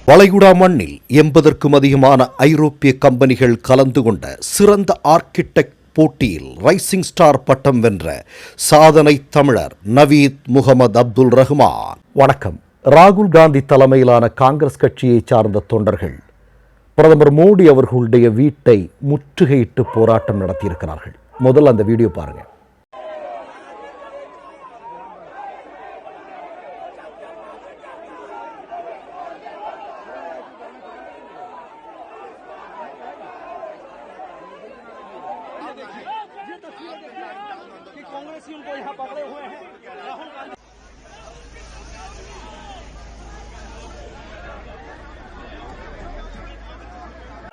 வளைகுடா மண்ணில் 80க்கும் அதிகமான ஐரோப்பிய கம்பெனிகள் கலந்து கொண்ட சிறந்த ஆர்க்கிடெக்ட் போட்டியில் ரைசிங் ஸ்டார் பட்டம் வென்ற சாதனை தமிழர் நவீத் முகமது அப்துல் ரஹ்மான். வணக்கம். ராகுல் காந்தி தலைமையிலான காங்கிரஸ் கட்சியை சார்ந்த தொண்டர்கள் பிரதமர் மோடி அவர்களுடைய வீட்டை முற்றுகையிட்டு போராட்டம் நடத்தியிருக்கிறார்கள். முதல்ல அந்த வீடியோ பாருங்க. कांग्रेसियों को यहाँ पकड़े हुए हैं। राहुल गांधी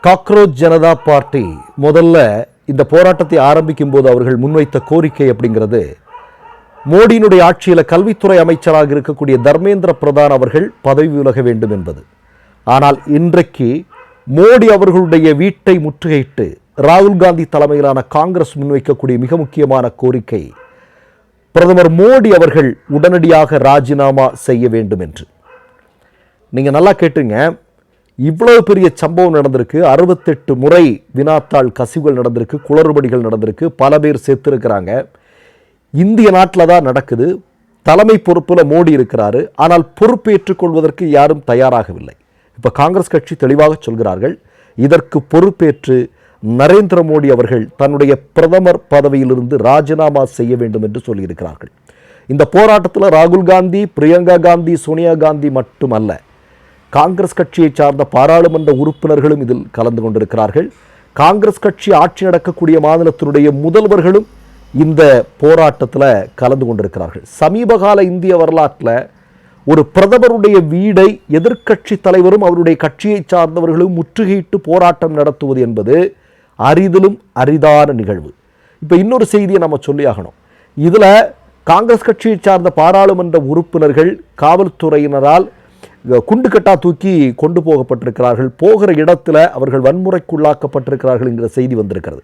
காக்ரோச் ஜனதா பார்ட்டி முதல்ல இந்த போராட்டத்தை ஆரம்பிக்கும் போது அவர்கள் முன்வைத்த கோரிக்கை அப்படிங்கிறது, மோடியினுடைய ஆட்சியில் கல்வித்துறை அமைச்சராக இருக்கக்கூடிய தர்மேந்திர பிரதான் அவர்கள் பதவி விலக வேண்டும் என்பது. ஆனால் இன்றைக்கு மோடி அவர்களுடைய வீட்டை முற்றுகையிட்டு ராகுல் காந்தி தலைமையிலான காங்கிரஸ் முன்வைக்கக்கூடிய மிக முக்கியமான கோரிக்கை, பிரதமர் மோடி அவர்கள் உடனடியாக ராஜினாமா செய்ய வேண்டும் என்று. நீங்கள் நல்லா கேட்டுங்க, இவ்வளவு பெரிய சம்பவம் நடந்திருக்கு. 68 முறை வினாத்தாள் கசிவுகள் நடந்திருக்கு, குளறுபடிகள் நடந்திருக்கு, பல பேர் சேர்த்திருக்கிறாங்க. இந்திய நாட்டில் தான் நடக்குது. தலைமை பொறுப்பில் மோடி இருக்கிறாரு. ஆனால் பொறுப்பேற்றுக் கொள்வதற்கு யாரும் தயாராகவில்லை. இப்போ காங்கிரஸ் கட்சி தெளிவாக சொல்கிறார்கள், இதற்கு பொறுப்பேற்று நரேந்திர மோடி அவர்கள் தன்னுடைய பிரதமர் பதவியிலிருந்து ராஜினாமா செய்ய வேண்டும் என்று சொல்லியிருக்கிறார்கள். இந்த போராட்டத்தில் ராகுல் காந்தி, பிரியங்கா காந்தி, சோனியா காந்தி மட்டுமல்ல, காங்கிரஸ் கட்சியை சார்ந்த பாராளுமன்ற உறுப்பினர்களும் இதில் கலந்து கொண்டிருக்கிறார்கள். காங்கிரஸ் கட்சி ஆட்சி நடக்கக்கூடிய மாநிலத்தினுடைய முதல்வர்களும் இந்த போராட்டத்தில் கலந்து கொண்டிருக்கிறார்கள். சமீபகால இந்திய வரலாற்றில் ஒரு பிரதமருடைய வீடை எதிர்க்கட்சி தலைவரும் அவருடைய கட்சியை சார்ந்தவர்களும் முற்றுகையிட்டு போராட்டம் நடத்துவது என்பது அரிதிலும் அரிதான நிகழ்வு. இப்போ இன்னொரு செய்தியை நம்ம சொல்லியாகணும். இதில் காங்கிரஸ் கட்சியை சார்ந்த பாராளுமன்ற உறுப்பினர்கள் காவல்துறையினரால் குண்டுக்கட்டா தூக்கி கொண்டு போகப்பட்டிருக்கிறார்கள். போகிற இடத்துல அவர்கள் வன்முறைக்குள்ளாக்கப்பட்டிருக்கிறார்கள் என்கிற செய்தி வந்திருக்கிறது.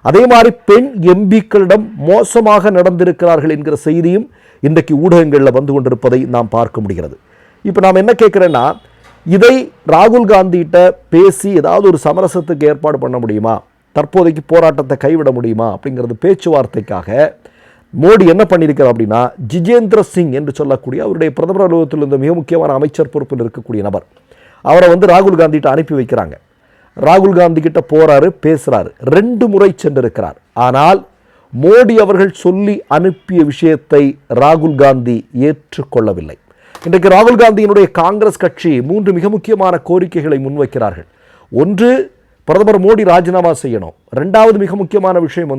அதே மாதிரி பெண் எம்பிக்களிடம் மோசமாக நடந்திருக்கிறார்கள் என்கிற செய்தியும் இன்றைக்கு ஊடகங்களில் வந்து கொண்டிருப்பதை நாம் பார்க்க முடிகிறது. இப்போ நாம் என்ன கேட்குறேன்னா, இதை ராகுல் காந்திகிட்ட பேசி ஏதாவது ஒரு சமரசத்துக்கு ஏற்பாடு பண்ண முடியுமா, தற்போதைக்கு போராட்டத்தை கைவிட முடியுமா அப்படிங்கிறது பேச்சுவார்த்தைக்காக மோடி என்ன பண்ணியிருக்கிறார் அப்படின்னா, ஜிதேந்திர சிங் என்று சொல்லக்கூடிய அவருடைய பிரதமர் அலுவலகத்தில் இருந்த மிக முக்கியமான அமைச்சர் பொறுப்பில் இருக்கக்கூடிய நபர், அவரை ராகுல் காந்திகிட்ட அனுப்பி வைக்கிறாங்க. ராகுல் காந்தி கிட்ட போறாரு, பேசுறாரு. 2 முறை சென்றிருக்கிறார். ஆனால் மோடி அவர்கள் சொல்லி அனுப்பிய விஷயத்தை ராகுல் காந்தி ஏற்றுக்கொள்ளவில்லை. இன்றைக்கு ராகுல் காந்தியினுடைய காங்கிரஸ் கட்சி 3 மிக முக்கியமான கோரிக்கைகளை முன்வைக்கிறார்கள். ஒன்று, பிரதமர் மோடி ராஜினாமா செய்யணும். 2வது மிக முக்கியமான விஷயம்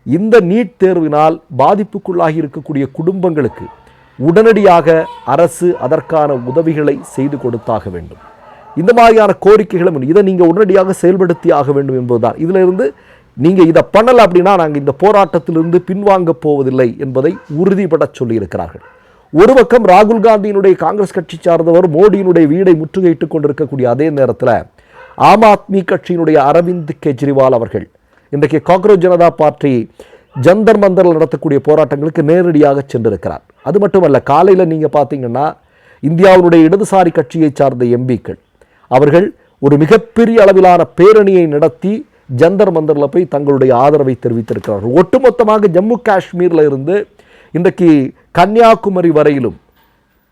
இந்த நீட் தேர்வினால் பாதிப்புக்குள்ளாகி இருக்கக்கூடிய குடும்பங்களுக்கு உடனடியாக அரசு அதற்கான உதவிகளை செய்து கொடுத்தாக வேண்டும். இந்த மாதிரியான கோரிக்கைகளும் இதை நீங்கள் உடனடியாக செயல்படுத்தி ஆக வேண்டும் என்பதுதான். இதில் இருந்து நீங்கள் இதை பண்ணலை அப்படின்னா நாங்கள் இந்த போராட்டத்திலிருந்து பின்வாங்க போவதில்லை என்பதை உறுதிபட சொல்லியிருக்கிறார்கள். ஒரு பக்கம் ராகுல் காந்தியினுடைய காங்கிரஸ் கட்சி சார்ந்தவர் மோடியினுடைய வீடை முற்றுகையிட்டுக் கொண்டிருக்கக்கூடிய அதே நேரத்தில் ஆம் ஆத்மி கட்சியினுடைய அரவிந்த் கெஜ்ரிவால் அவர்கள் இன்றைக்கு காக்ரோச் ஜனதா பார்ட்டி ஜந்தர் மந்தரில் நடத்தக்கூடிய போராட்டங்களுக்கு நேரடியாக சென்றிருக்கிறார். அது மட்டுமல்ல, காலையில் நீங்கள் பார்த்தீங்கன்னா இந்தியாவினுடைய இடதுசாரி கட்சியை சார்ந்த எம்பிக்கள் அவர்கள் ஒரு மிகப்பெரிய அளவிலான பேரணியை நடத்தி ஜந்தர் மந்தரில் போய் தங்களுடைய ஆதரவை தெரிவித்திருக்கிறார்கள். ஒட்டுமொத்தமாக ஜம்மு காஷ்மீரில் இருந்து இன்றைக்கு கன்னியாகுமரி வரையிலும்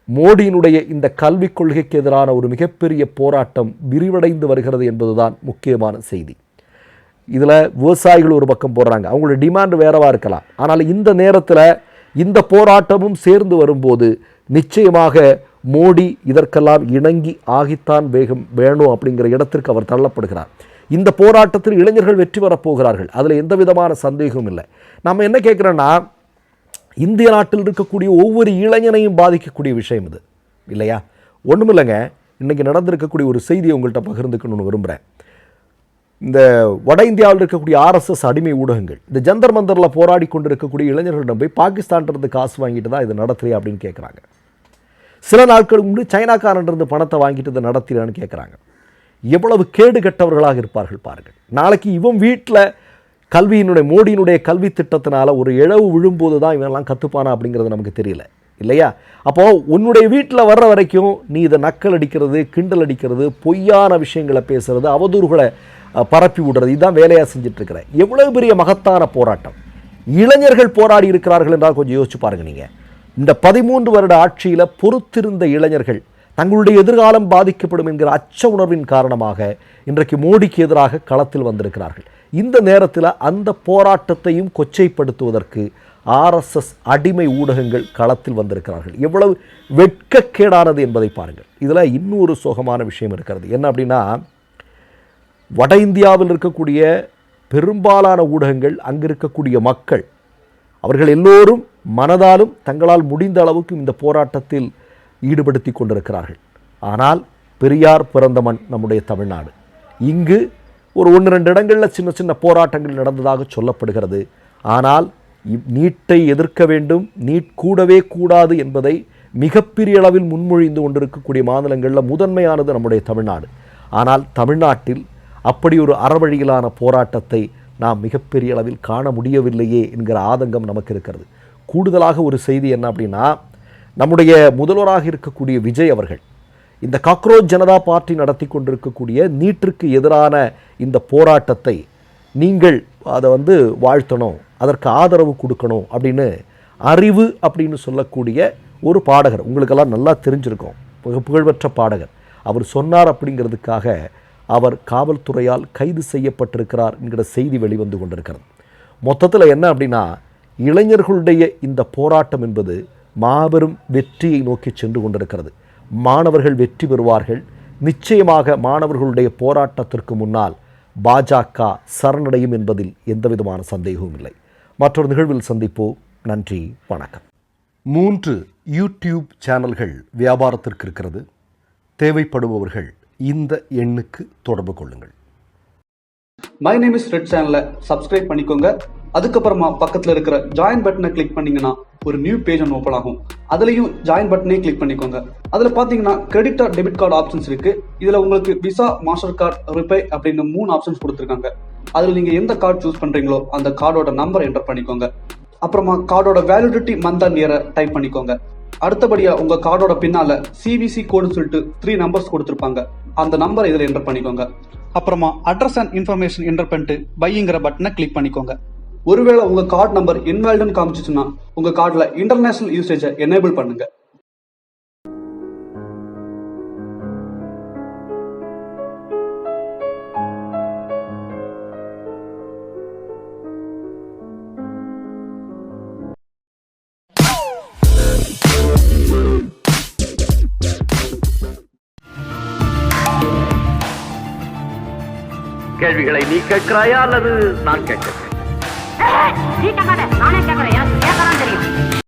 மோடியினுடைய இந்த கல்விக் கொள்கைக்கு எதிரான ஒரு மிகப்பெரிய போராட்டம் விரிவடைந்து வருகிறது என்பதுதான் முக்கியமான செய்தி. இதில் விவசாயிகள் ஒரு பக்கம் போடுறாங்க, அவங்களோட டிமாண்ட் வேறவா இருக்கலாம். ஆனால் இந்த நேரத்தில் இந்த போராட்டமும் சேர்ந்து வரும்போது நிச்சயமாக மோடி இதற்கெல்லாம் இணங்கி ஆகித்தான் வேணும் அப்படிங்கிற இடத்திற்கு அவர் தள்ளப்படுகிறார். இந்த போராட்டத்தில் இளைஞர்கள் வெற்றி பெறப்போகிறார்கள், அதில் எந்த விதமான சந்தேகமும் இல்லை. நம்ம என்ன கேட்குறோன்னா, இந்திய நாட்டில் இருக்கக்கூடிய ஒவ்வொரு இளைஞனையும் பாதிக்கக்கூடிய விஷயம் இது இல்லையா? ஒன்றும் இல்லைங்க, இன்றைக்கி நடந்திருக்கக்கூடிய ஒரு செய்தியை உங்கள்கிட்ட பகிர்ந்துக்கணும்னு விரும்புகிறேன். இந்த வட இந்தியாவில் இருக்கக்கூடிய RSS அடிமை ஊடகங்கள் இந்த ஜந்தர் மந்தரில் போராடி கொண்டு இருக்கக்கூடிய இளைஞர்களிடம் போய் பாகிஸ்தான்கிட்ட காசு வாங்கிட்டு தான் இதை நடத்துறியா அப்படின்னு கேட்குறாங்க. சில நாட்களுக்கு முன்னாடி சைனாக்காரன்றது பணத்தை வாங்கிட்டு இதை நடத்துறியான்னு கேட்குறாங்க. எவ்வளவு கேடு கெட்டவர்களாக இருப்பார்கள் பாருங்கள். நாளைக்கு இவன் வீட்டில் மோடியினுடைய கல்வி திட்டத்தினால ஒரு இழவு விழும்போது தான் இவனெல்லாம் கற்றுப்பானா அப்படிங்கிறது நமக்கு தெரியல. இல்லையா? அப்போது உன்னுடைய வீட்டில் வர்ற வரைக்கும் நீ இதை நக்கல் அடிக்கிறது, கிண்டல் அடிக்கிறது, பொய்யான விஷயங்களை பேசுறது, அவதூறுகளை பரப்பி விடுறது, இதுதான் வேலையாக செஞ்சிட்ருக்கிற. எவ்வளவு பெரிய மகத்தான போராட்டம் இளைஞர்கள் போராடி இருக்கிறார்கள் என்றால் கொஞ்சம் யோசிச்சு பாருங்க. நீங்கள் இந்த 13 வருட ஆட்சியில் பொறுத்திருந்த இளைஞர்கள் தங்களுடைய எதிர்காலம் பாதிக்கப்படும் என்கிற அச்ச உணர்வின் காரணமாக இன்றைக்கு மோடிக்கு எதிராக களத்தில் வந்திருக்கிறார்கள். இந்த நேரத்தில் அந்த போராட்டத்தையும் கொச்சைப்படுத்துவதற்கு RSS அடிமை ஊடகங்கள் களத்தில் வந்திருக்கிறார்கள். எவ்வளவு வெட்கக்கேடானது என்பதை பாருங்கள். இதில் இன்னொரு சோகமான விஷயம் இருக்கிறது. என்ன அப்படின்னா, வட இந்தியாவில் இருக்கக்கூடிய பெரும்பாலான ஊடகங்கள், அங்கு இருக்கக்கூடிய மக்கள், அவர்கள் எல்லோரும் மனதாலும் தங்களால் முடிந்த அளவுக்கு இந்த போராட்டத்தில் ஈடுபடுத்தி கொண்டிருக்கிறார்கள். ஆனால் பெரியார் பிறந்த மண் நம்முடைய தமிழ்நாடு. இங்கு ஒரு 1-2 இடங்களில் சின்ன சின்ன போராட்டங்கள் நடந்ததாக சொல்லப்படுகிறது. ஆனால் நீட்டை எதிர்க்க வேண்டும், நீட் கூடவே கூடாது என்பதை மிகப்பெரிய அளவில் முன்மொழிந்து கொண்டிருக்கக்கூடிய மாநிலங்களில் முதன்மையானது நம்முடைய தமிழ்நாடு. ஆனால் தமிழ்நாட்டில் அப்படி ஒரு அறவழியிலான போராட்டத்தை நாம் மிகப்பெரிய அளவில் காண முடியவில்லையே என்கிற ஆதங்கம் நமக்கு இருக்கிறது. கூடுதலாக ஒரு செய்தி என்ன அப்படின்னா, நம்முடைய முதல்வராக இருக்கக்கூடிய விஜய் அவர்கள் இந்த காக்ரோச் ஜனதா பார்ட்டி நடத்தி கொண்டிருக்கக்கூடிய நீட்டிற்கு எதிரான இந்த போராட்டத்தை நீங்கள் அதை வாழ்த்தணும், அதற்கு ஆதரவு கொடுக்கணும் அப்படின்னு அறிவு அப்படின்னு சொல்லக்கூடிய ஒரு பாடகர், உங்களுக்கெல்லாம் நல்லா தெரிஞ்சிருக்கும், புகழ்பெற்ற பாடகர், அவர் சொன்னார். அப்படிங்கிறதுக்காக அவர் காவல்துறையால் கைது செய்யப்பட்டிருக்கிறார் என்கிற செய்தி வெளிவந்து கொண்டிருக்கிறது. மொத்தத்தில் என்ன அப்படின்னா, இளைஞர்களுடைய இந்த போராட்டம் என்பது மாபெரும் வெற்றியை நோக்கி சென்று கொண்டிருக்கிறது. மாணவர்கள் வெற்றி பெறுவார்கள். நிச்சயமாக மாணவர்களுடைய போராட்டத்திற்கு முன்னால் பாஜக சரணடையும் என்பதில் எந்தவிதமான சந்தேகமும் இல்லை. மற்றொரு நிகழ்வில் சந்திப்போம். நன்றி, வணக்கம். 3 யூடியூப் சேனல்கள் வியாபாரத்திற்கு இருக்கிறது. தேவைப்படுபவர்கள் இந்த எண்ணுக்கு தொடர்பு கொள்ளுங்கள். மை நேம் இஸ் ரெட் சேனலை சப்ஸ்கிரைப் பண்ணிக்கோங்க. அதுக்கப்புறமா பக்கத்தில் இருக்கிற ஜாயின் பட்டனை கிளிக் பண்ணீங்கன்னா ஒரு நியூ பேஜ் ஒன்று ஓப்பன் ஆகும். அதுலேயும் ஜாயின் பட்டனே கிளிக் பண்ணிக்கோங்க. அதில் பார்த்தீங்கன்னா credit R debit card options இருக்கு. இதில் உங்களுக்கு விசா, மாஸ்டர் கார்டு, ரிப்பே அப்படின்னு 3 ஆப்ஷன்ஸ் கொடுத்துருக்காங்க. அதில் நீங்கள் எந்த கார்டு சூஸ் பண்ணுறீங்களோ அந்த கார்டோட நம்பர் என்டர் பண்ணிக்கோங்க. அப்புறமா கார்டோட வேலிடிட்டி மந்த் அண்ட் இயரை டைப் பண்ணிக்கோங்க. அடுத்தபடியா உங்க கார்டோட பின்னால CVC கோடுன்னு சொல்லிட்டு 3 நம்பர்ஸ் கொடுத்துருப்பாங்க. அந்த நம்பர் இதில் என்டர் பண்ணிக்கோங்க. அப்புறமா அட்ரஸ் அண்ட் இன்ஃபர்மேஷன் என்டர் பண்ணிட்டு பைங்கிற பட்டனை கிளிக் பண்ணிக்கோங்க. ஒருவேளை உங்க கார்டு நம்பர் இன்வாலிட்னு காமிச்சிச்சுன்னா உங்க கார்டுல இன்டர்நேஷனல் யூசேஜை எனேபிள் பண்ணுங்க. கேள்விகளை நீ கேட்கிறாயா அல்லது நான் கேட்கிறேன்? நீ கேட்காத, நானே கேட்கிறேன்.